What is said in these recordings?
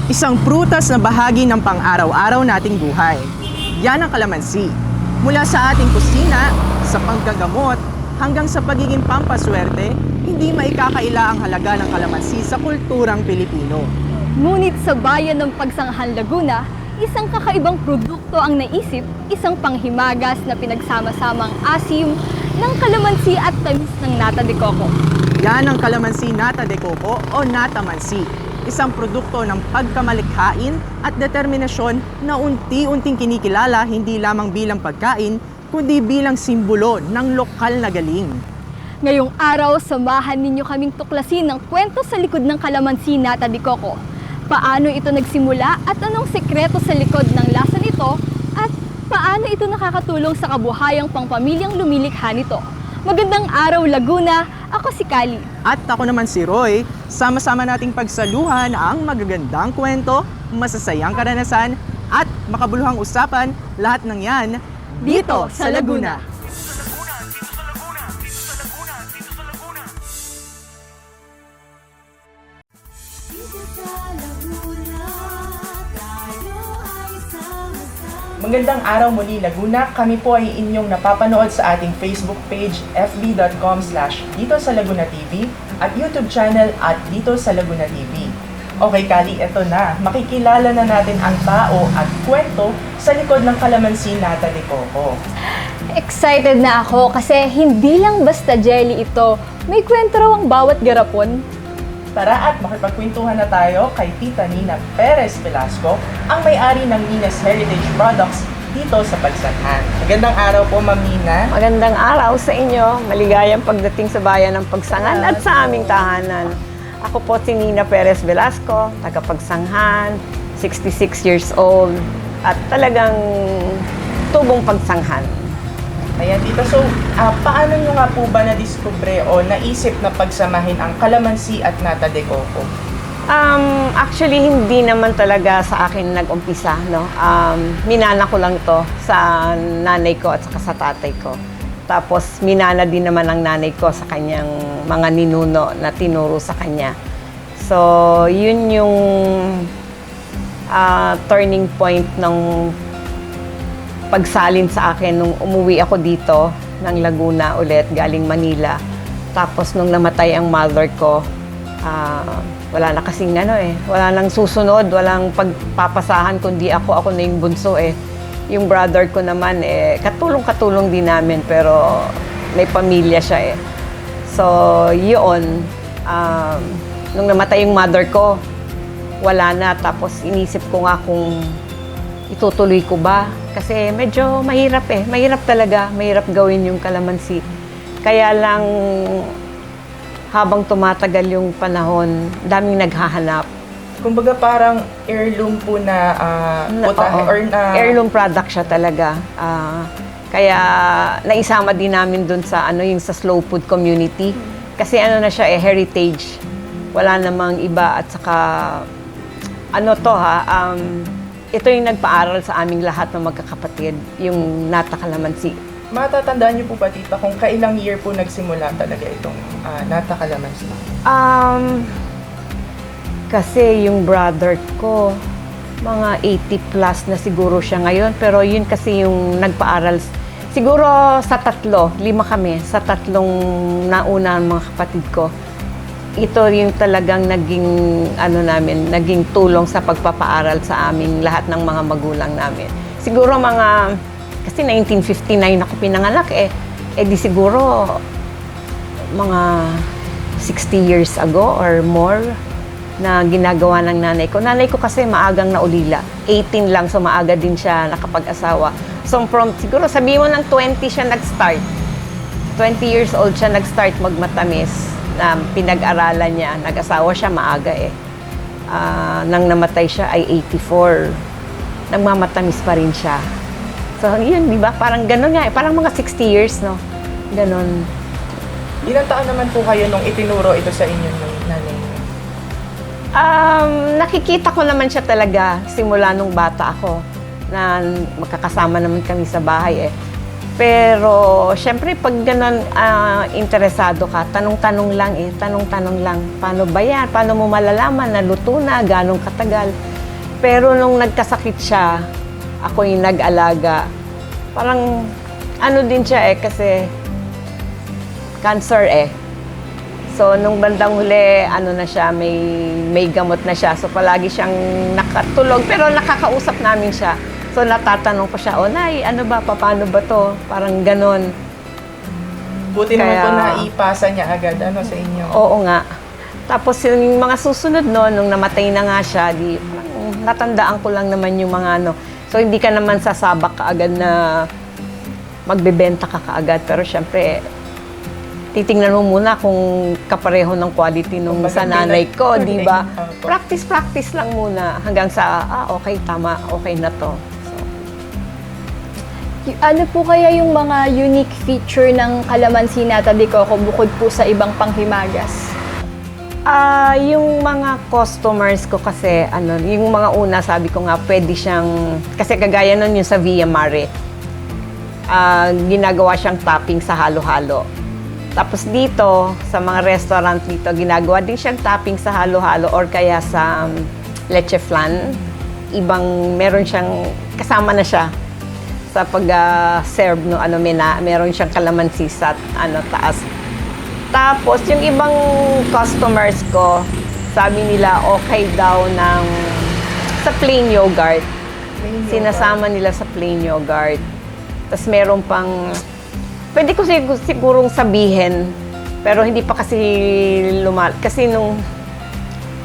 Isang prutas na bahagi ng pang-araw-araw nating buhay. Yan ang kalamansi. Mula sa ating kusina, sa panggagamot, hanggang sa pagiging pampaswerte, hindi maikakaila ang halaga ng kalamansi sa kulturang Pilipino. Ngunit sa bayan ng Pagsanghan, Laguna, isang kakaibang produkto ang naisip, isang panghimagas na pinagsama-samang asim ng kalamansi at tamis ng nata de coco. Yan ang kalamansi nata de coco o natamansi. Isang produkto ng pagkamalikhain at determinasyon na unti-unting kinikilala hindi lamang bilang pagkain, kundi bilang simbolo ng lokal na galing. Ngayong araw, samahan ninyo kaming tuklasin ng kwento sa likod ng kalamansi nata de coco. Paano ito nagsimula at anong sekreto sa likod ng lasa nito at paano ito nakakatulong sa kabuhayang pangpamilyang lumilikha nito. Magandang araw, Laguna! Ako si Kali. At ako naman si Roy. Sama-sama nating pagsaluhan ang magagandang kwento, masasayang karanasan, at makabuluhang usapan, lahat ng yan dito sa Laguna. Magandang araw muli, Laguna. Kami po ay inyong napapanood sa ating Facebook page fb.com/Dito sa Laguna TV at YouTube channel at Dito sa Laguna TV. Okay, Kali, eto na. Makikilala na natin ang tao at kwento sa likod ng kalamansi nata de coco. Excited na ako kasi hindi lang basta jelly ito. May kwento raw ang bawat garapon. Tara at makipagkwentuhan na tayo kay Tita Nina Perez Velasco, ang may-ari ng Nina's Heritage Products dito sa Pagsanghan. Magandang araw po, Ma'am Nina. Magandang araw sa inyo. Maligayang pagdating sa bayan ng Pagsanghan at sa aming tahanan. Ako po si Nina Perez Velasco, taga Pagsanghan, 66 years old, at talagang tubong Pagsanghan. Ayan, Tita. So, paano nyo nga po ba na-discover o naisip na pagsamahin ang kalamansi at nata de coco? Actually, hindi naman talaga sa akin nag-umpisa, no? Minana ko lang to sa nanay ko at saka sa tatay ko. Tapos, minana din naman ang nanay ko sa kanyang mga ninuno na tinuro sa kanya. So, yun yung turning point ng pagsalin sa akin nung umuwi ako dito ng Laguna ulit, galing Manila. Tapos, nung namatay ang mother ko, wala na kasing wala nang susunod, walang pagpapasahan kundi ako na yung bunso Yung brother ko naman katulong-katulong din namin pero may pamilya siya So, yun, nung namatay yung mother ko, wala na. Tapos inisip ko nga kung itutuloy ko ba kasi medyo mahirap mahirap talaga, mahirap gawin yung kalamansi. Kaya lang habang tumatagal yung panahon, daming naghahanap. Kumbaga parang heirloom po na putahe or na... Heirloom product siya talaga. Kaya naisama din namin dun sa yung sa slow food community. Kasi na siya heritage. Wala namang iba at saka ito yung nagpaaral sa aming lahat ng magkakapatid, yung nata kalamansi. Matatandaan niyo po ba, Tita, kung kailang year po nagsimula talaga itong nata kalamansi? Kasi yung brother ko, mga 80 plus na siguro siya ngayon. Pero yun kasi yung nagpaaral. Siguro sa 5 kami, sa 3 nauna mga kapatid ko. Ito yung talagang naging, naging tulong sa pagpapaaral sa aming lahat ng mga magulang namin. Siguro kasi 1959 ako pinanganak di siguro mga 60 years ago or more na ginagawa ng nanay ko. Nanay ko kasi maagang naulila. 18 lang, so maaga din siya nakapag-asawa. So from, siguro sabihin mo ng 20 siya nag-start. 20 years old siya nag-start magmatamis na pinag-aralan niya. Nag-asawa siya maaga nang namatay siya ay 84. Nagmamatamis pa rin siya. So yun, di ba? Parang gano'n nga parang mga 60 years, no? Gano'n. Ilang taon naman po kayo nung itinuro ito sa inyo ng nanay niyo? Nakikita ko naman siya talaga simula nung bata ako na magkakasama naman kami sa bahay Pero, syempre, pag gano'n interesado ka, tanong-tanong lang Tanong-tanong lang. Paano ba yan? Paano mo malalaman na luto na? Ganong katagal? Pero nung nagkasakit siya, ako yung nag-alaga. Parang ano din siya kasi cancer So, nung bandang huli, ano na siya, may gamot na siya. So, palagi siyang nakatulog. Pero nakakausap namin siya. So, natatanong ko siya, Nay, ano ba, paano ba to? Parang ganon. Buti naman Kaya- po naipasa niya agad sa inyo. Oo nga. Tapos yung mga susunod nung namatay na nga siya, parang natandaan ko lang naman yung mga So, hindi ka naman sasabak kaagad na magbebenta ka kaagad. Pero syempre, titingnan mo muna kung kapareho ng quality nung Kung sa maganda nanay ko, na- di ba? Opo. Practice lang muna hanggang sa, okay, tama, okay na to. So, Ano po kaya yung mga unique feature ng Calamansi Nata de Coco bukod po sa ibang panghimagas? yung mga customers ko kasi, yung mga una, sabi ko nga, pwede siyang, kasi kagaya nun yung sa Via Mare, ginagawa siyang topping sa halo-halo. Tapos dito, sa mga restaurant dito, ginagawa din siyang topping sa halo-halo or kaya sa leche flan. Meron siyang, kasama na siya sa pag-serve no, meron siyang kalamansi sa taas. Tapos, yung ibang customers ko, sabi nila okay daw sa plain yogurt. Sinasama nila sa plain yogurt. Tapos meron pang, pwede ko sigurong sabihin, pero hindi pa kasi kasi nung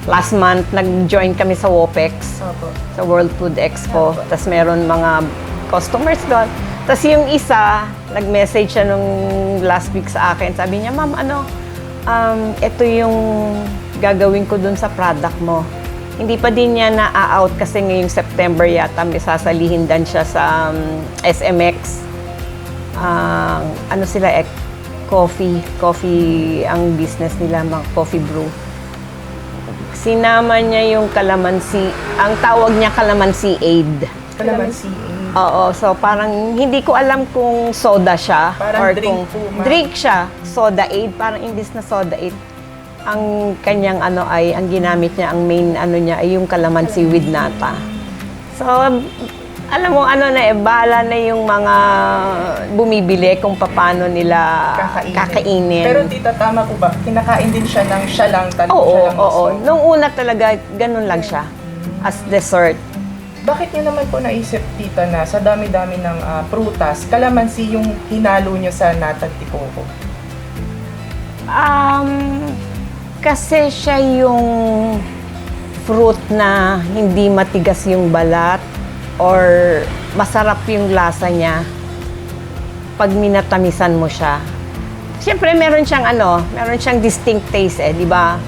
last month, nag-join kami sa WOPEX, Opo. sa World Food Expo. Opo. Tapos meron mga customers doon. Tapos yung isa, nag-message siya nung last week sa akin. Sabi niya, Ma'am, ito yung gagawin ko dun sa product mo. Hindi pa din niya na-out kasi ngayong September yata may sasalihin din siya sa SMX. Coffee ang business nila, mga coffee brew. Sinama niya yung calamansi, ang tawag niya calamansi aid. Calamansi. Oo, so parang hindi ko alam kung soda siya Parang or drink kung po, ma'am. drink siya, soda aid, parang imbis na soda aid. Ang kanyang ang ginamit niya, ang main niya ay yung calamansi with nata. So, alam mo bahala na yung mga bumibili kung paano nila kakainin. Pero tita, tama po ba? Kinakain din siya ng siya lang talaga. Oo, siya lang oo. mismo. Nung una talaga, ganun lang siya. As dessert. Bakit niyo naman po naisip, tita, na sa dami-dami ng prutas, kalamansi yung hinalo niyo sa natag de coco? Kasi siya yung fruit na hindi matigas yung balat or masarap yung lasa niya pag minatamisan mo siya. Siyempre, meron siyang distinct taste di ba?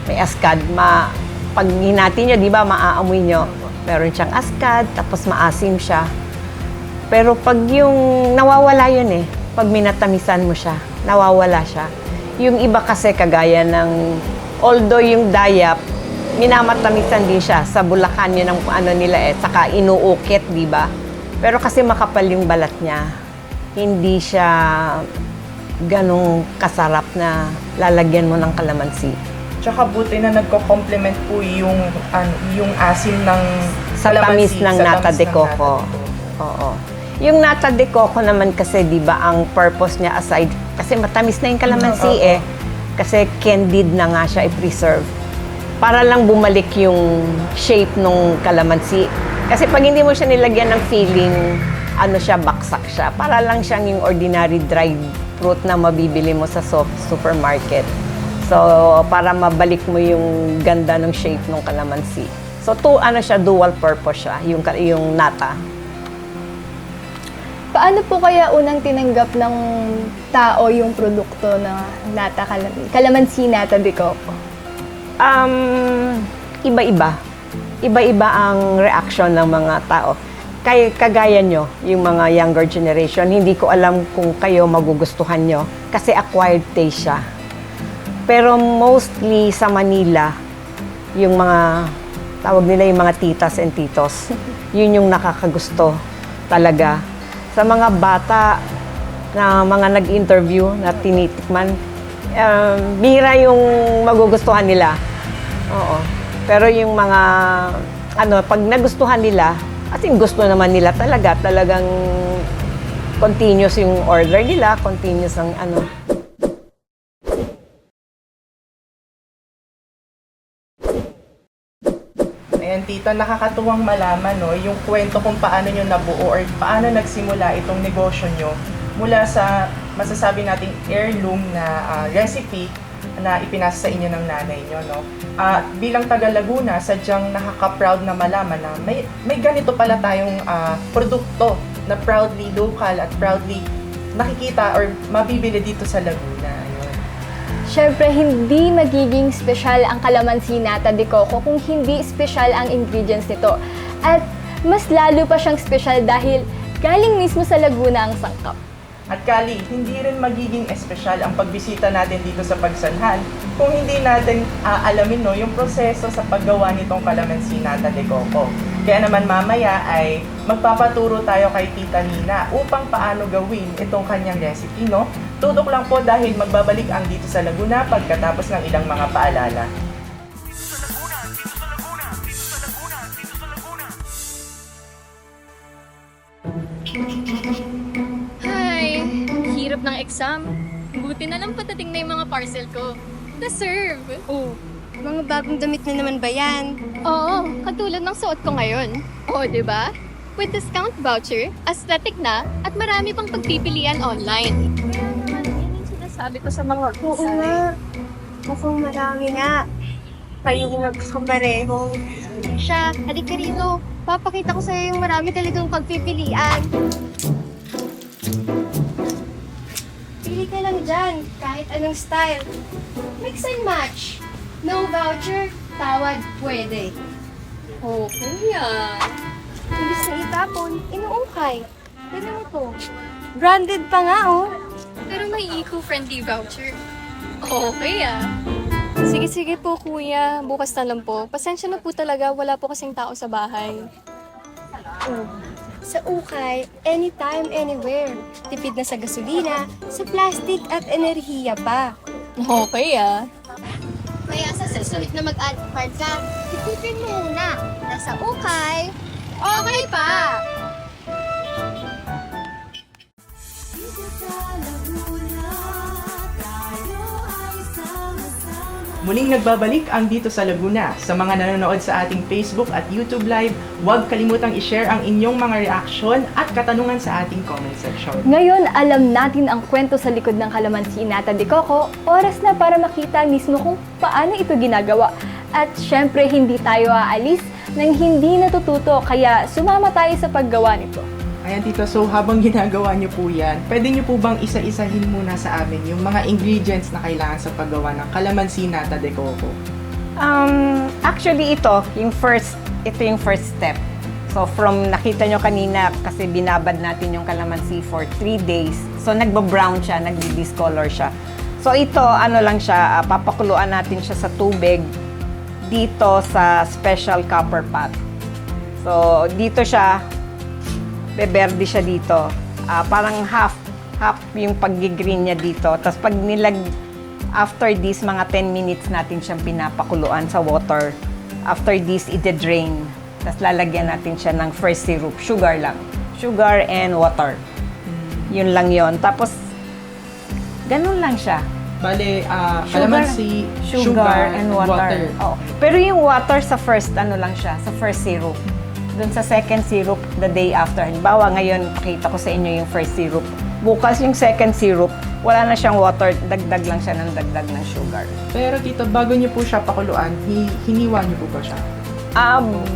May askad, pag hinati niyo, di ba, maaamoy niyo. Meron siyang askad, tapos maasim siya. Pero pag yung nawawala yun pag minatamisan mo siya, nawawala siya. Yung iba kasi kagaya although yung dayap, minamatamisan din siya sa Bulacan yun ang nila saka inuukit, di ba? Pero kasi makapal yung balat niya, hindi siya ganong kasarap na lalagyan mo ng kalamansi. Tsaka buti na nagko-complement po yung asim ng Sa tamis ng nata de coco. Oo. Yung nata de coco naman kasi, di ba, ang purpose niya aside, kasi matamis na yung kalamansi kasi candied na nga siya i-preserve. Para lang bumalik yung shape ng kalamansi. Kasi pag hindi mo siya nilagyan ng feeling, baksak siya. Para lang siyang yung ordinary dried fruit na mabibili mo sa supermarket. So, para mabalik mo yung ganda ng shape ng kalamansi. So, dual purpose siya, yung nata. Paano po kaya unang tinanggap ng tao yung produkto na Calamansi Nata de Coco? Iba-iba. Iba-iba ang reaction ng mga tao. Kagaya nyo, yung mga younger generation, hindi ko alam kung kayo magugustuhan nyo kasi acquired taste siya. Pero mostly sa Manila, yung mga, tawag nila yung mga titas and titos, yun yung nakakagusto talaga. Sa mga bata na mga nag-interview na tinitikman, bihira yung magugustuhan nila. Oo. Pero yung mga pag nagustuhan nila, as in gusto naman nila talagang continuous yung order nila, continuous ang Ayan, tita, nakakatuwang malaman, no, yung kwento kung paano nyo nabuo or paano nagsimula itong negosyo nyo mula sa masasabi nating heirloom na recipe na ipinasa sa inyo ng nanay nyo, no. Bilang taga Laguna, sadyang nakaka-proud na malaman na may ganito pala tayong produkto na proudly local at proudly nakikita or mabibili dito sa Laguna. Ayun. Siyempre, hindi magiging special ang kalamansi nata de coco kung hindi special ang ingredients nito. At mas lalo pa siyang special dahil galing mismo sa Laguna ang sangkap. At Kali, hindi rin magiging espesyal ang pagbisita natin dito sa Pagsanhan kung hindi natin alamin, no, yung proseso sa paggawa nitong kalamansi nata de coco. Kaya naman mamaya ay magpapaturo tayo kay Tita Nina upang paano gawin itong kanyang recipe, no? Tutok lang po dahil magbabalik ang Dito sa Laguna pagkatapos ng ilang mga paalala. Hi! Hirap ng exam. Buti na lang patating na yung mga parcel ko. Deserve! Oh, mga bagong damit na naman ba yan? Oo, katulad ng suot ko ngayon. Oo, di ba? With discount voucher, aesthetic na, at marami pang pagpipilian online. Kaya naman, yan yung sinasabi ko sa mga Oo nga. Mukhang marami nga. Kayo nagkapareho. Siya, halika rito. Papakita ko sa'yo yung marami talagang pagpipilian. Pili ka lang dyan, kahit anong style. Mix and match. No voucher, tawad pwede. Okay yan. Imbis na itapon, inuungkay. Pwede mo to. Branded pa nga, oh. Pero may eco-friendly voucher. Okay ah. Sige po kuya, bukas na lang po. Pasensya na po talaga, wala po kasing tao sa bahay. Oh. Sa ukay, anytime, anywhere. Tipid na sa gasolina, sa plastic at enerhiya pa. Okay ah. Kaya sa susunod na mag-add card ka, ipipin mo muna. Nasa ukay, okay pa! Muling nagbabalik ang Dito sa Laguna. Sa mga nanonood sa ating Facebook at YouTube Live, huwag kalimutang i-share ang inyong mga reaksyon at katanungan sa ating comment section. Ngayon, alam natin ang kwento sa likod ng kalamansi nata de coco. Oras na para makita mismo kung paano ito ginagawa. At syempre, hindi tayo aalis nang hindi natututo, kaya sumama tayo sa paggawa nito. Ayan, tita, so habang ginagawa niyo po yan, pwede niyo po bang isa-isahin muna sa amin yung mga ingredients na kailangan sa paggawa ng kalamansi nata de coco? Actually, ito yung first step. So from nakita nyo kanina, kasi binabad natin yung calamansi for 3 days. So nagba-brown siya, nagdi-discolor siya. So ito, lang siya, papakuluan natin siya sa tubig dito sa special copper pot. So dito siya, beberde siya dito. Parang half yung pag-green niya dito. Tapos pag after this, mga 10 minutes natin siyang pinapakuluan sa water. After this, ide-drain. Tapos lalagyan natin siya ng first syrup. Sugar lang. Sugar and water. Yun lang yon. Tapos, ganun lang siya. Bale, kalamansi, sugar, and water. Oh. Pero yung water sa first, lang siya, sa first syrup. Doon sa second syrup, the day after. Halimbawa, ngayon, pakita ko sa inyo yung first syrup. Bukas yung second syrup, wala na siyang water, dagdag lang siya ng dagdag ng sugar. Pero tita, bago niyo po siya pakuluan, hiniwa niyo po ba siya?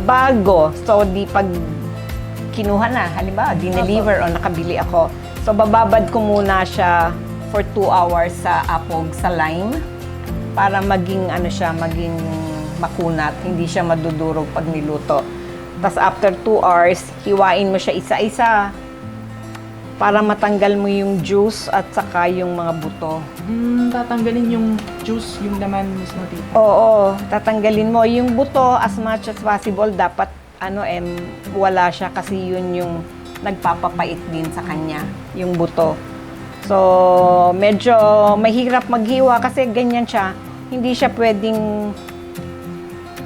Bago. So, pag kinuha na, halimbawa, dineliver o nakabili ako. So, bababad ko muna siya for 2 hours sa apog, sa lime, para maging, maging makunat, hindi siya madudurog pag niluto. Tapos after 2 hours, hiwain mo siya isa-isa para matanggal mo yung juice at saka yung mga buto. Tatanggalin yung juice, yung laman mismo, tita? Oo, tatanggalin mo. Yung buto, as much as possible, dapat wala siya kasi yun yung nagpapapait din sa kanya, yung buto. So, medyo mahirap maghiwa kasi ganyan siya. Hindi siya pwedeng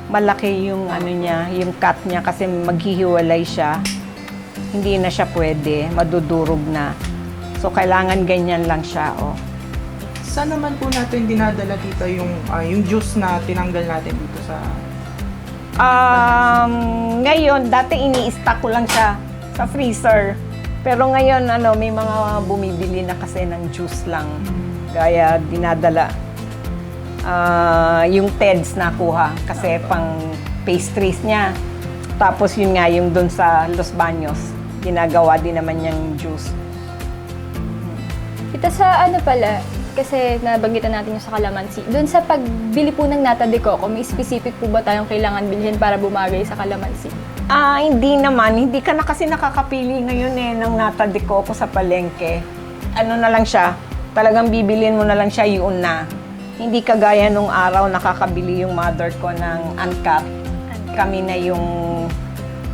malaki yung ano niya, yung cut niya kasi maghihiwalay siya. Hindi na siya pwede, madudurog na. So, kailangan ganyan lang siya, oh. Saan naman po natin dinadala dito yung juice na tinanggal natin dito sa... Ngayon, dati ini-stock ko lang siya sa freezer. Pero ngayon, may mga bumibili na kasi ng juice lang. Kaya dinadala. Yung TEDs nakuha kasi pang pastries niya. Tapos yun nga, yung doon sa Los Baños, ginagawa din naman niyang juice. Ito sa ano pala, kasi nabanggitan natin yung sa kalamansi. Doon sa pagbili po ng nata de coco, may specific po ba tayong kailangan bilhin para bumagay sa kalamansi? Hindi naman. Hindi ka na kasi nakakapili ngayon ng nata de coco sa palengke. Ano na lang siya, talagang bibilin mo na lang siya yun na. Hindi kagaya nung araw nakakabili yung mother ko ng uncut. Kami na yung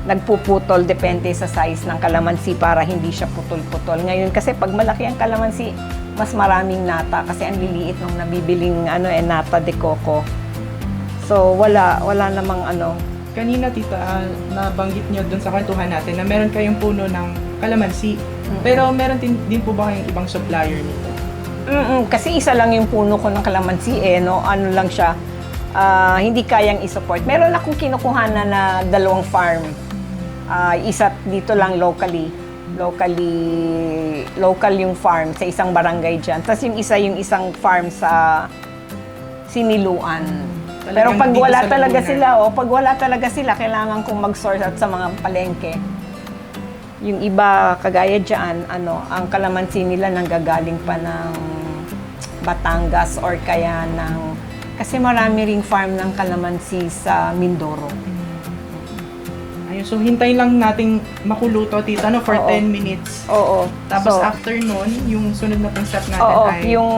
nagpuputol depende sa size ng kalamansi para hindi siya putol-putol. Ngayon kasi pag malaki ang kalamansi, mas maraming nata kasi ang liliit nung nabibiling nata de coco. So wala namang Kanina, tita, nabanggit niyo dun sa kwentuhan natin na meron kayong puno ng kalamansi. Pero meron din po ba kayong ibang supplier nito? Kasi isa lang yung puno ko ng kalamansi ano lang siya, hindi kayang i-support. Meron akong kinukuhanan na 2 farm. Isa dito lang local yung farm sa isang barangay dyan. Tapos yung isang farm sa Siniluan. Pero pag dito wala sa talaga Laguna. pag wala talaga sila, kailangan kong mag-source at sa mga palengke. Yung iba, kagaya dyan, ang kalamansi nila nanggagaling pa ng Batangas or kaya kasi marami ring farm ng kalamansi sa Mindoro. Ayun, so hintayin lang nating makuluto, tita, for Oo. 10 minutes. Oo. Tapos So, after nun, yung sunod na pang step natin oo, ay... yung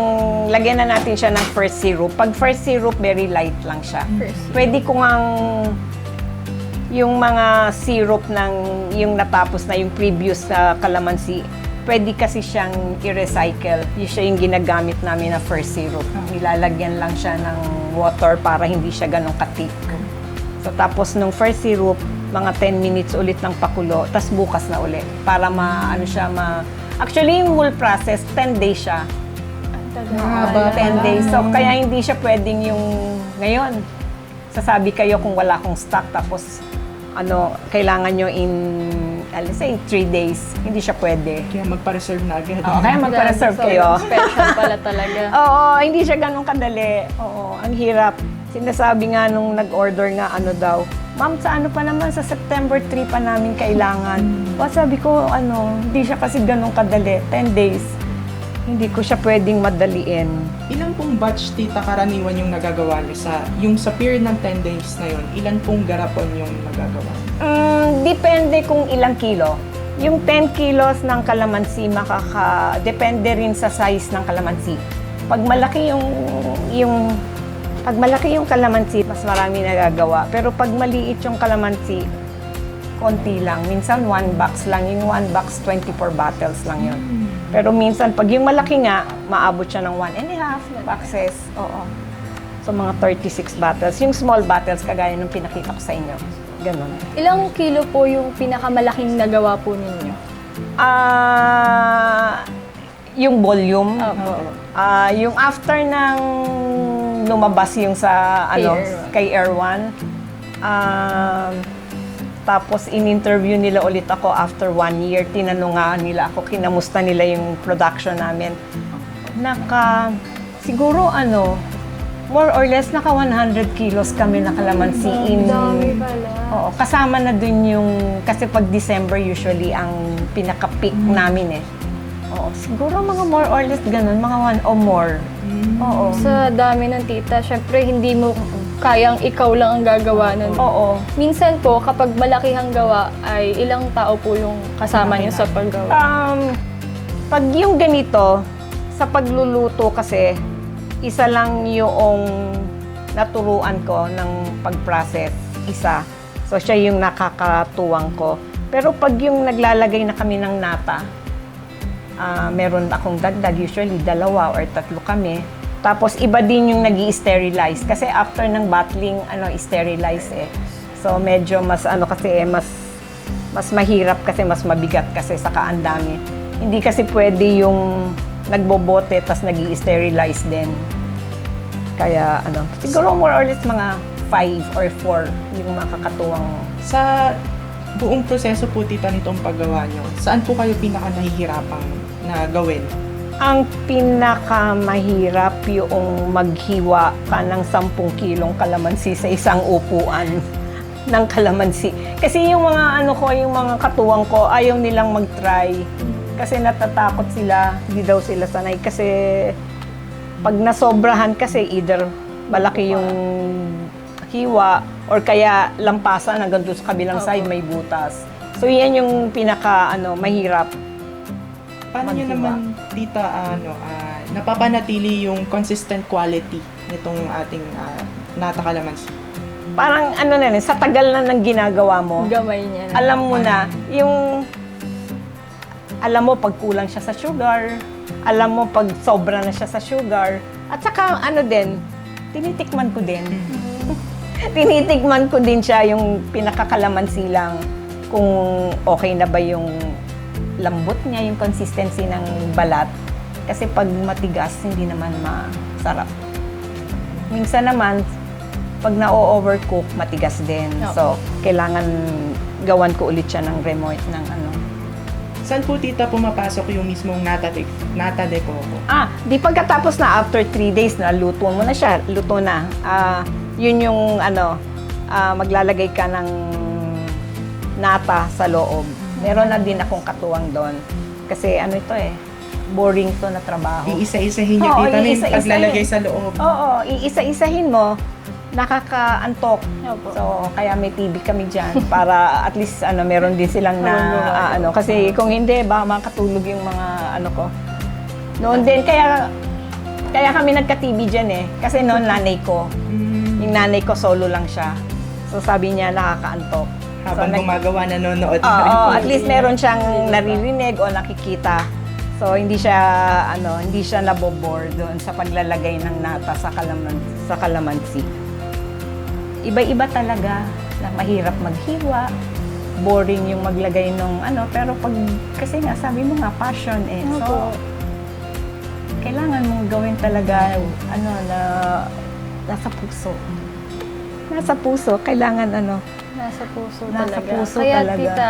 lagyan na natin siya ng first syrup. Pag first syrup, very light lang siya. Pwede ko ngang yung mga syrup yung natapos na yung previous na kalamansi, pwede kasi siyang i-recycle. Yun siya yung ginagamit namin na first syrup. Nilalagyan lang siya ng water para hindi siya ganun katik. So tapos nung first syrup, mga 10 minutes ulit ng pakulo, tapos bukas na ulit. Para Actually, yung whole process, 10 days siya. Mahaba. 10 days. So, kaya hindi siya pwedeng yung ngayon. Sasabi kayo kung wala akong stock, tapos kailangan nyo in, let's say, 3 days. Hindi siya pwede. Kaya magpa-reserve na agad. Oo, kaya magpa-reserve kayo. Special pala talaga. Oo, hindi siya ganun kadali. Oo, ang hirap. Sinasabi nga nung nag-order nga daw, ma'am, sa pa naman, sa September 3 pa namin kailangan. O sabi ko, hindi siya kasi ganun kadali. 10 days. Hindi ko siya pwedeng madaliin. Ilan pong batch, tita, karaniwan yung nagagawa niyo sa period ng 10 days na yun? Ilan pong garapon yung nagagawa? Depende kung ilang kilo. Yung 10 kilos ng kalamansi, depende rin sa size ng kalamansi. Pag malaki yung kalamansi, mas marami nagagawa. Pero pag maliit yung kalamansi, konti lang. Minsan 1 box lang. Yung 1 box, 24 bottles lang yun. Pero minsan, pag yung malaki nga, maabot siya ng 1.5 boxes. Oo. So, mga 36 bottles. Yung small bottles, kagaya nung pinakita ko sa inyo. Ganon. Ilang kilo po yung pinakamalaking nagawa po ninyo? Yung volume. Opo. Yung after ng lumabas yung sa kay Air One. Tapos in-interview nila ulit ako after 1 year. Tinanong nga nila ako, kinamusta nila yung production namin. Siguro more or less naka 100 kilos kami na kalamansi. Dami pala. Oo, kasama na dun yung, kasi pag December usually ang pinaka-peak namin Oo, siguro mga more or less ganun, mga 1 or more. Oo. Sa dami ng tita, syempre hindi mo kayang ikaw lang ang gagawa nun. Oo. Minsan po, kapag malaki ang gawa, ay ilang tao po yung kasama niyo sa paggawa? Pag yung ganito, sa pagluluto kasi, isa lang yung naturuan ko ng pag-process, isa. So, siya yung nakakatuwang ko. Pero pag yung naglalagay na kami ng nata, meron akong dagdag, usually 2 or 3 kami. Tapos iba din yung nag-i-sterilize kasi after ng bottling i-sterilize eh. So medyo mas mas mahirap kasi mas mabigat kasi saka ang dami. Hindi kasi pwede yung nagbobote tas nag-i-sterilize din. Kaya siguro more or less mga 5 or 4 yung makakatuwang. Sa buong proseso po, tita, nitong paggawa nyo, saan po kayo pinaka nahihirapang na gawin? Ang pinakamahirap yung maghiwa ka ng 10 kilong kalamansi sa isang upuan ng kalamansi. Kasi yung mga yung mga katuwang ko, ayaw nilang mag-try. Kasi natatakot sila, hindi daw sila sanay. Kasi pag nasobrahan kasi, either malaki yung hiwa or kaya lampasan hanggang doon sa kabilang side may butas. So yan yung pinaka mahirap. Paano nyo Maghiwa. naman, tita, napapanatili yung consistent quality nitong ating nata kalamansi? Parang sa tagal na ng ginagawa mo, Gamay niya na. alam mo na, alam mo pag kulang siya sa sugar, alam mo pag sobra na siya sa sugar, at saka tinitikman ko din. Tinitikman ko din siya yung pinakakalamansi lang kung okay na ba yung lambot niya, yung consistency ng balat. Kasi pag matigas, hindi naman masarap. Minsan naman, pag na-overcook, matigas din. So, kailangan gawan ko ulit siya ng remote ng Saan po, tita, pumapasok yung mismong nata de coco? Di pagkatapos na after 3 days na luto mo na siya, luto na. Yun yung maglalagay ka ng nata sa loob. Meron na din akong katuwang doon. Kasi ito boring to na trabaho. Iisa-isahin nyo, Oo, tita, na yung iisa-isahin. paglalagay sa loob. Oo, iisa-isahin mo, nakakaantok. Opo. So, kaya may TV kami dyan para at least meron din silang na kasi kung hindi baka makatulog yung mga ko. Noon din kaya kami nagka-TV dyan kasi noon nanay ko. Yung nanay ko solo lang siya. So sabi niya nakakaantok. Habang gumagawa, nanonood na Oo, rin po. at least meron siyang naririnig o nakikita. So hindi siya nabobore doon sa paglalagay ng nata sa kalamansi. Iba-iba talaga. Mahirap maghiwa. Boring yung maglagay ng pero pag kasi nga sabi mo nga passion So kailangan mong gawin talaga na nasa puso. Nasa puso kailangan Nasa puso Nasa talaga. puso Kaya talaga. tita,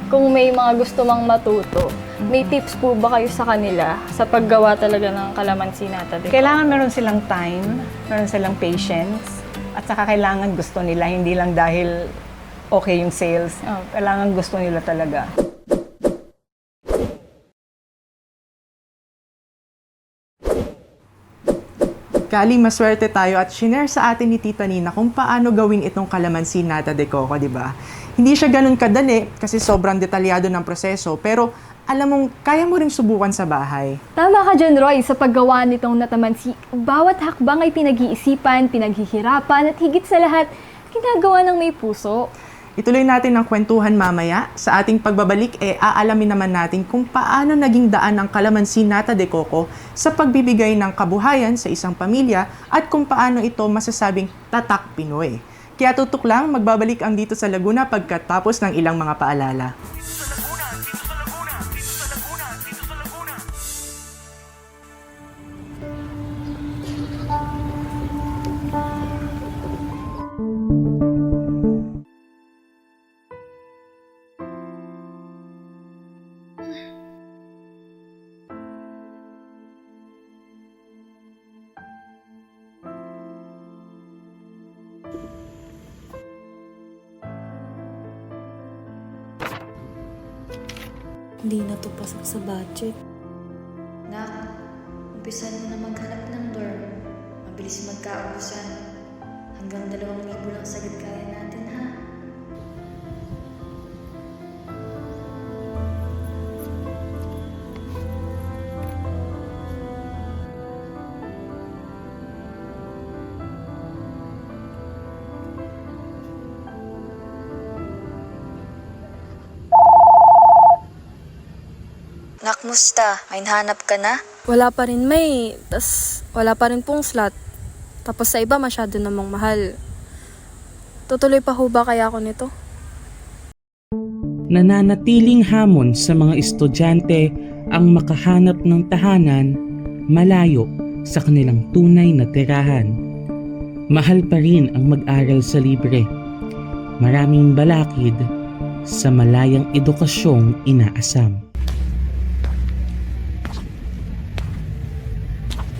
kung may mga gusto mang matuto, may tips po ba kayo sa kanila sa paggawa talaga ng kalamansi nata de coco? Kailangan meron silang time, meron silang patience, at saka kailangan gusto nila, hindi lang dahil okay yung sales. Kailangan gusto nila talaga. Kali, maswerte tayo at shinare sa atin ni Tita Nina kung paano gawin itong kalamansi nata de coco, di ba? Hindi siya ganun kadali kasi sobrang detalyado ng proseso, pero alam mong kaya mo ring subukan sa bahay. Tama ka dyan, Roy, sa paggawa nitong natamansi. Bawat hakbang ay pinag-iisipan, pinaghihirapan, at higit sa lahat, ginagawa ng may puso. Ituloy natin ang kwentuhan mamaya. Sa ating pagbabalik, aalamin naman natin kung paano naging daan ang kalamansi nata de coco sa pagbibigay ng kabuhayan sa isang pamilya at kung paano ito masasabing tatak Pinoy. Kaya tutok lang, magbabalik ang Dito sa Laguna pagkatapos ng ilang mga paalala. Hindi na to pasok sa budget. Nak, umpisan mo na maghanap ng dorm. Mabilis magkaubusan. Hanggang 2,000 lang sagad kaya natin, ha? Nak, musta? May nahanap ka na? Wala pa rin may, tas wala pa rin pong slot. Tapos sa iba masyado namang mahal. Tutuloy pa ho ba kaya ako nito? Nananatiling hamon sa mga estudyante ang makahanap ng tahanan malayo sa kanilang tunay na tirahan. Mahal pa rin ang mag-aral sa libre. Maraming balakid sa malayang edukasyong inaasam.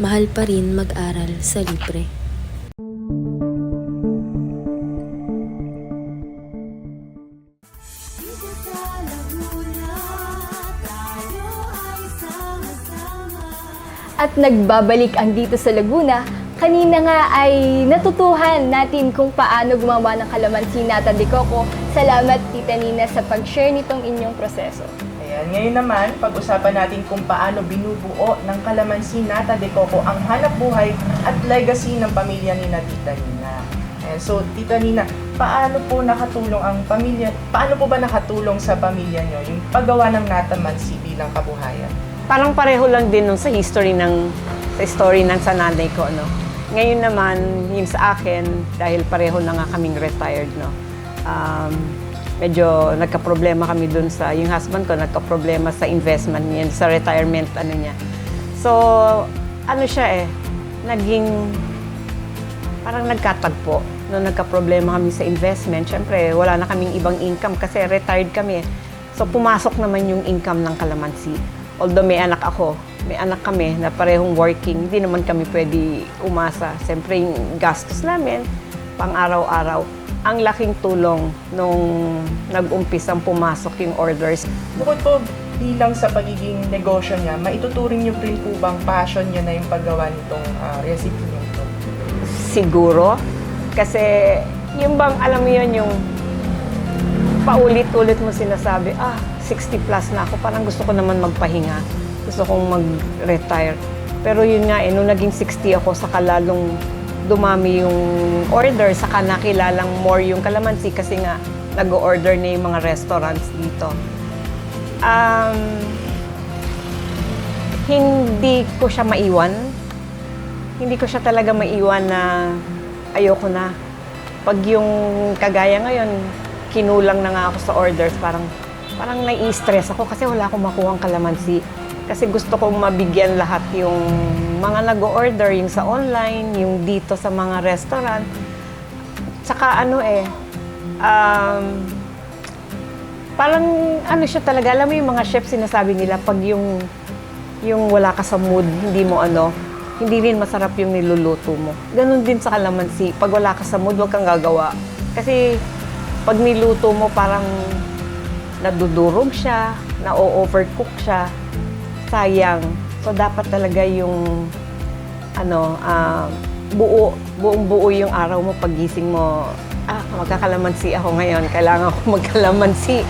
Mahal pa rin mag-aral sa libre. At nagbabalik ang Dito sa Laguna. Kanina nga ay natutuhan natin kung paano gumawa ng kalamansi nata de coco. Salamat Tita Nina sa pag-share nitong inyong proseso. Ayan, ngayon naman, pag-usapan natin kung paano binubuo ng kalamansi nata de coco ang hanap buhay at legacy ng pamilya ni Tita Nina. Ayan, so Tita Nina, paano po ba nakatulong sa pamilya nyo yung paggawa ng natamansi bilang kabuhayan? Parang pareho lang din nun sa story ng sa nanay ko, no. Ngayon naman, yung sa akin, dahil pareho na nga kaming retired, no. Medyo nagka-problema kami dun yung husband ko, nagka-problema sa investment niya, sa retirement, niya. So, siya parang nagkatagpo. Nung nagka-problema kami sa investment, syempre, wala na kaming ibang income kasi retired kami. So, pumasok naman yung income ng kalamansi. Although may anak kami na parehong working, hindi naman kami pwede umasa. Siyempre, yung gastos namin, pang araw-araw, ang laking tulong nung nag-umpisang pumasok yung orders. Bukod po bilang sa pagiging negosyo niya, maituturing niyo rin po bang passion niyo na yung paggawa nitong recipe niyo ito? Siguro. Kasi yung bang, alam mo yun, yung paulit-ulit mo sinasabi, 60 plus na ako, parang gusto ko naman magpahinga. Gusto kong mag-retire. Pero yun nga, nung naging 60 ako, saka lalong dumami yung order, saka nakilalang more yung kalamansi kasi nga nag-order na yung mga restaurants dito. Hindi ko siya maiwan. Hindi ko siya talaga maiwan na ayoko na. Pag yung kagaya ngayon, kinulang na nga ako sa orders, parang nai-stress ako kasi wala akong makuhang kalamansi. Kasi gusto kong mabigyan lahat yung mga nag-order, yung sa online, yung dito sa mga restaurant. Tsaka parang siya talaga, alam mo yung mga chef sinasabi nila, pag yung wala ka sa mood, hindi rin masarap yung niluluto mo. Ganon din sa kalamansi, pag wala ka sa mood, huwag kang gagawa. Kasi pag niluto mo, parang nadudurog siya, na-overcook siya, sayang. So, dapat talaga yung, buong buo yung araw mo, paggising mo, magkakalamansi ako ngayon, kailangan ko magkalamansi.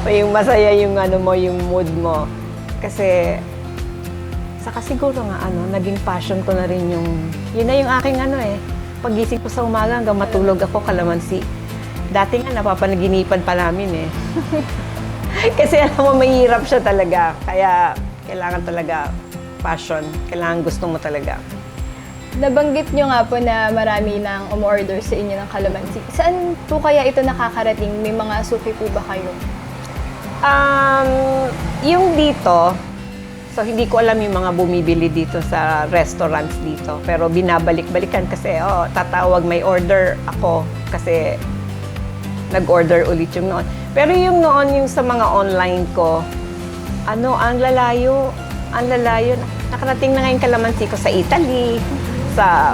Yung masaya yung, yung mood mo. Kasi, saka siguro nga, naging passion ko na rin yun na yung aking paggising ko sa umaga hanggang matulog ako, kalamansi. Dati nga, napapanaginipan pa namin Kasi alam mo, mahirap siya talaga. Kaya, kailangan talaga passion. Kailangan gusto mo talaga. Nabanggit nyo nga po na marami nang umorder sa inyo ng kalamansi. Saan po kaya ito nakakarating? May mga suki po ba kayo? Yung dito, so hindi ko alam yung mga bumibili dito sa restaurants dito. Pero binabalik-balikan kasi, tatawag, may order ako. Kasi nag-order ulit yung noon. Pero yung noon, yung sa mga online ko, ang lalayo. Nakarating na ngayon kalamansi ko sa Italy.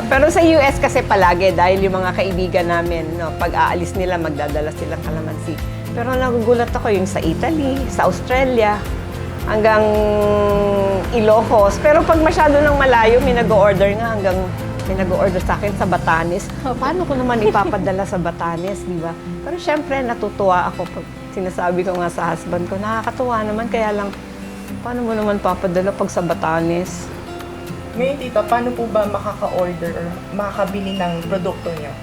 Pero sa US kasi palagi dahil yung mga kaibigan namin, pag aalis nila, magdadala silang kalamansi. Pero nagugulat ako yung sa Italy, sa Australia, hanggang Ilocos. Pero pag masyado ng malayo, may nag-order nga may nag-order sa akin sa Batanes. Paano ko naman ipapadala sa Batanes, di ba? Pero syempre, natutuwa ako pag sinasabi ko nga sa husband ko, nakakatuwa naman, kaya lang, paano mo naman papadala pag sa Batanes? Ngayon, tita, paano po ba makaka-order or makakabili ng produkto niyo?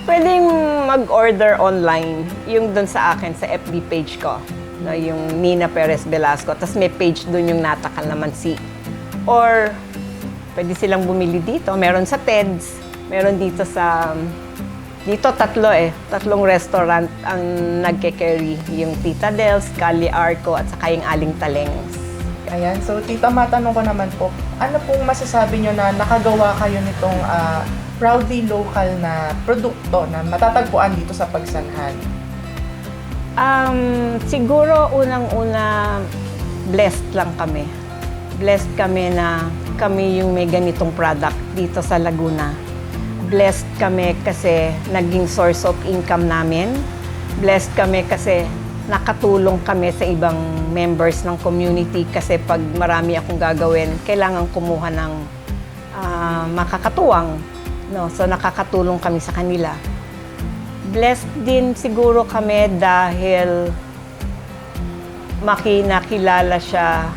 Pwedeng mag-order online, yung doon sa akin, sa FB page ko. no, yung Nina Perez Velasco. Tapos may page doon yung Nata Calamansi. Or pwede silang bumili dito. Meron sa Ted's, meron dito tatlong restaurant ang nagke-carry. Yung Tita Del's, Calle Arco, at saka yung Aling Talengs. Ayan, so tita, matanong ko naman po, ano pong masasabi nyo na nakagawa kayo nitong proudly local na produkto na matatagpuan dito sa Pagsanhan? Siguro unang-una, blessed lang kami. Blessed kami na kami yung may ganitong product dito sa Laguna. Blessed kami kasi naging source of income namin. Blessed kami kasi nakatulong kami sa ibang members ng community kasi pag marami akong gagawin, kailangan kumuha ng makakatuwang. No? So nakakatulong kami sa kanila. Blessed din siguro kami dahil nakilala siya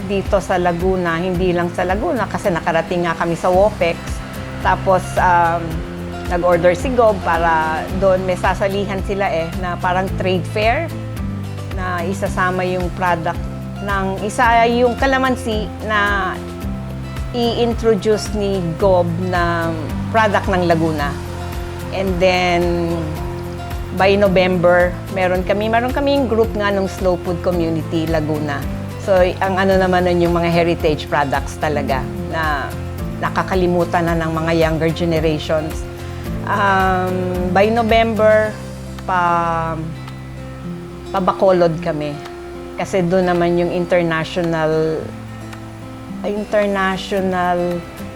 dito sa Laguna, hindi lang sa Laguna kasi nakarating nga kami sa WOPEX. Tapos nag-order si Gob para doon may sasalihan sila na parang trade fair na isasama yung product ng isa yung kalamansi na i-introduce ni Gob na product ng Laguna. And then by November, meron kaming group nga ng Slow Food Community Laguna. So ang naman nun yung mga heritage products talaga na nakakalimutan na ng mga younger generations. By November, pa-Bacolod kami. Kasi doon naman yung international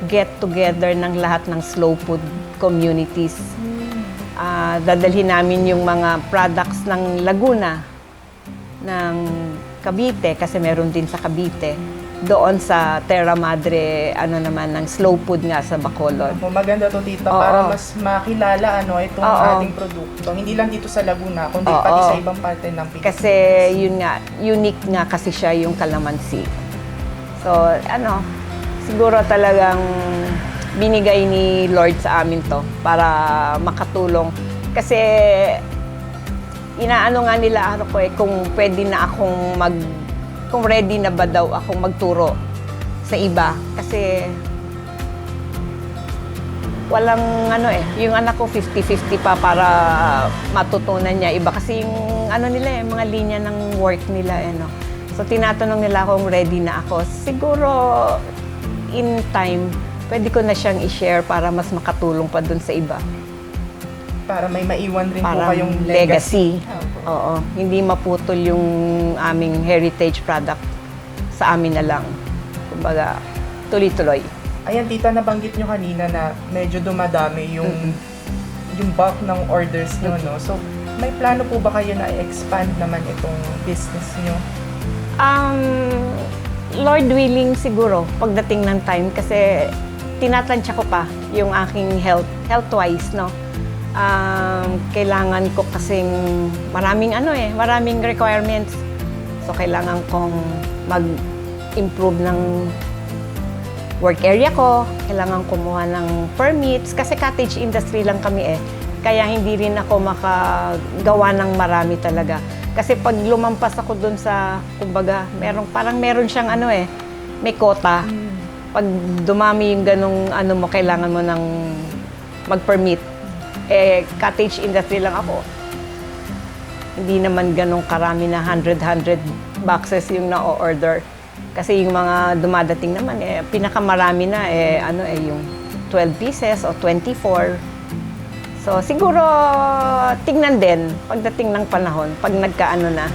get-together ng lahat ng slow food communities. Dadalhin namin yung mga products ng Laguna, ng Cavite, kasi meron din sa Cavite. Doon sa Terra Madre, ng slow food nga sa Bacolod. Maganda to, tita, para mas makilala itong ating produkto. Hindi lang dito sa Laguna, kundi pati sa ibang parte ng Pilipinas. Kasi yun nga, unique nga kasi siya yung kalamansi. So, siguro talagang binigay ni Lord sa amin to para makatulong. Kasi inaano nga nila kung pwede na akong kung ready na ba daw akong magturo sa iba. Kasi walang yung anak ko 50-50 pa para matutunan niya. Iba kasi yung nila mga linya ng work nila. So tinatanong nila kung ready na ako. Siguro in time, pwede ko na siyang i-share para mas makatulong pa dun sa iba. Para may maiwan rin po Parang kayong legacy. Oo. Hindi maputol yung aming heritage product sa amin na lang. Kumbaga, tuloy-tuloy. Ayan, tita, nabanggit nyo kanina na medyo dumadami yung bulk ng orders nyo, no? So, may plano po ba kayo na i-expand naman itong business nyo? Lord willing siguro, pagdating ng time, kasi tinatansya ko pa yung aking health-wise, no? Kailangan ko kasing maraming requirements. So, kailangan kong mag-improve ng work area ko. Kailangan kumuha ng permits. Kasi cottage industry lang kami Kaya hindi rin ako makagawa ng marami talaga. Kasi pag lumampas ako dun sa, kumbaga, meron siyang may quota. Pag dumami yung ganong mo, kailangan mo ng mag-permit. Cottage industry lang ako. Hindi naman ganong karami na 100 boxes yung na-order. Kasi yung mga dumadating naman, pinakamarami na, yung 12 pieces o 24. So, siguro, tingnan din, pagdating ng panahon, pag nagkaano na,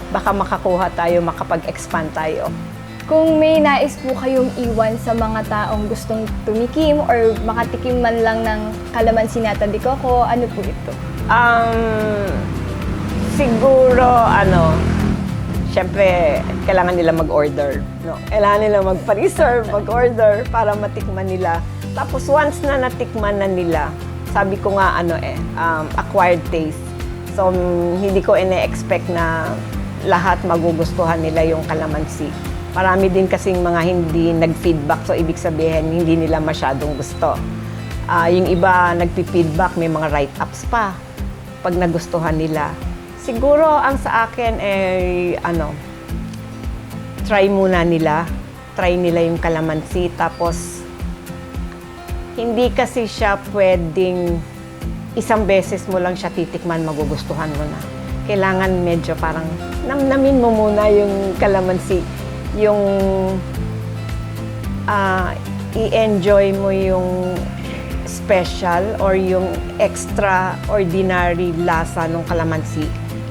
baka makakuha tayo, makapag-expand tayo. Kung may nais po kayong iwan sa mga taong gustong tumikim or makatikim man lang ng kalamansi Nata de Coco, ano po ito? Siguro, syempre, kailangan nila mag-order. No? Kailangan nila magpa-reserve, mag-order para matikman nila. Tapos, once na natikman na nila, sabi ko nga, acquired taste. So, hindi ko ine-expect na lahat magugustuhan nila yung kalamansi. Marami din kasing mga hindi nag-feedback, so ibig sabihin, hindi nila masyadong gusto. Yung iba nagpi-feedback, may mga write-ups pa pag nagustuhan nila. Siguro ang sa akin try muna nila. Try nila yung kalamansi. Tapos, hindi kasi siya pwedeng isang beses mo lang siya titikman, magugustuhan mo na. Kailangan medyo parang namnamin mo muna yung kalamansi. Yung i-enjoy mo yung special or yung extraordinary lasa ng kalamansi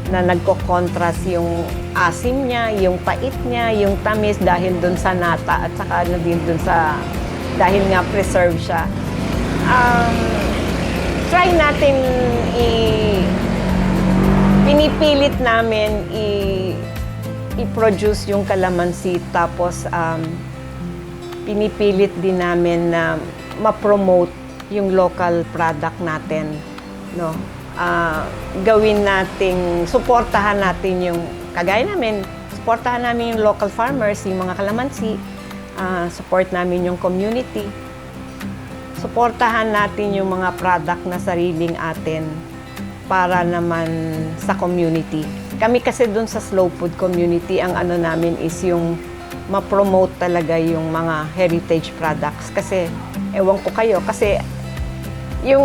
na nagko-contrast yung asim niya, yung pait niya, yung tamis dahil dun sa nata at saka din dun sa dahil nga preserve siya. Try natin pinipilit namin i-produce yung kalamansi tapos pinipilit din namin na ma-promote yung local product natin, no? Gawin nating suportahan natin yung kagaya namin, suportahan namin yung local farmers, yung mga kalamansi, support namin yung community. Suportahan natin yung mga product na sariling atin para naman sa community. Kami kasi dun sa slow food community, ang ano namin is yung ma-promote talaga yung mga heritage products. Kasi, ewan ko kayo, kasi yung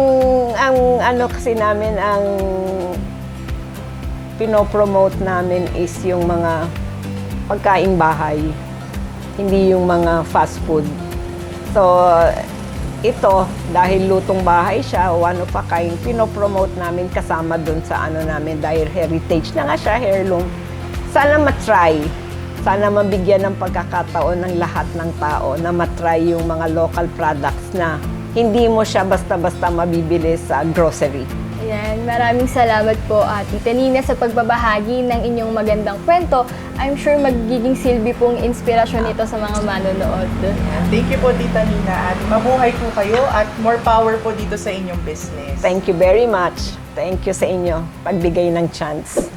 kasi namin, ang pinopromote namin is yung mga pagkaing bahay, hindi yung mga fast food. So, ito, dahil lutong bahay siya, one of a kind, pinopromote namin kasama dun sa namin, dahil heritage na nga siya, heirloom. Sana matry. Sana mabigyan ng pagkakataon ng lahat ng tao na matry yung mga local products na hindi mo siya basta-basta mabibili sa grocery. Ayan, maraming salamat po, Tita Nina, sa pagbabahagi ng inyong magandang kwento. I'm sure magiging silbi pong inspirasyon ito sa mga manonood. Thank you po, Tita Nina, at mabuhay po kayo at more power po dito sa inyong business. Thank you very much. Thank you sa inyo, pagbigay ng chance.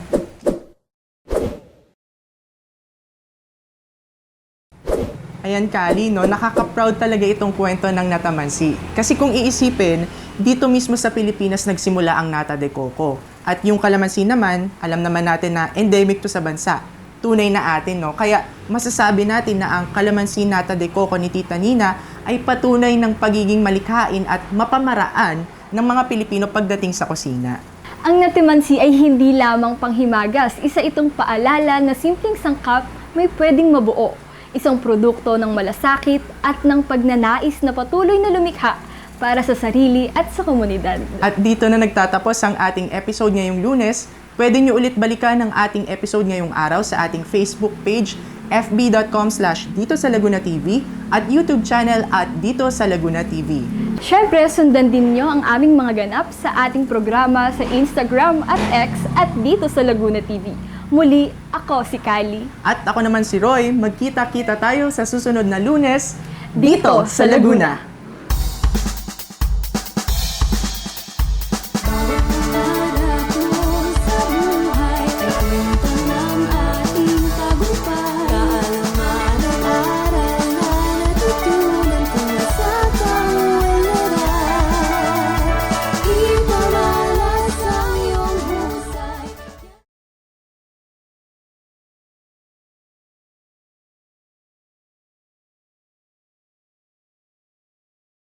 Ayan, Kali, no? Nakaka-proud talaga itong kwento ng Natamansi. Kasi kung iisipin, dito mismo sa Pilipinas nagsimula ang Nata de Coco. At yung kalamansi naman, alam naman natin na endemic to sa bansa. Tunay na atin, no? Kaya masasabi natin na ang kalamansi Nata de Coco ni Tita Nina ay patunay ng pagiging malikhain at mapamaraan ng mga Pilipino pagdating sa kusina. Ang Natamansi ay hindi lamang panghimagas. Isa itong paalala na simpleng sangkap may pwedeng mabuo. Isang produkto ng malasakit at ng pagnanais na patuloy na lumikha para sa sarili at sa komunidad. At dito na nagtatapos ang ating episode ngayong Lunes. Pwede nyo ulit balikan ang ating episode ngayong araw sa ating Facebook page, fb.com/Dito sa Laguna TV at YouTube channel at Dito sa Laguna TV. Siyempre, sundan din nyo ang aming mga ganap sa ating programa sa Instagram at X at Dito sa Laguna TV. Muli, ako si Kali. At ako naman si Roy. Magkita-kita tayo sa susunod na Lunes dito sa Laguna.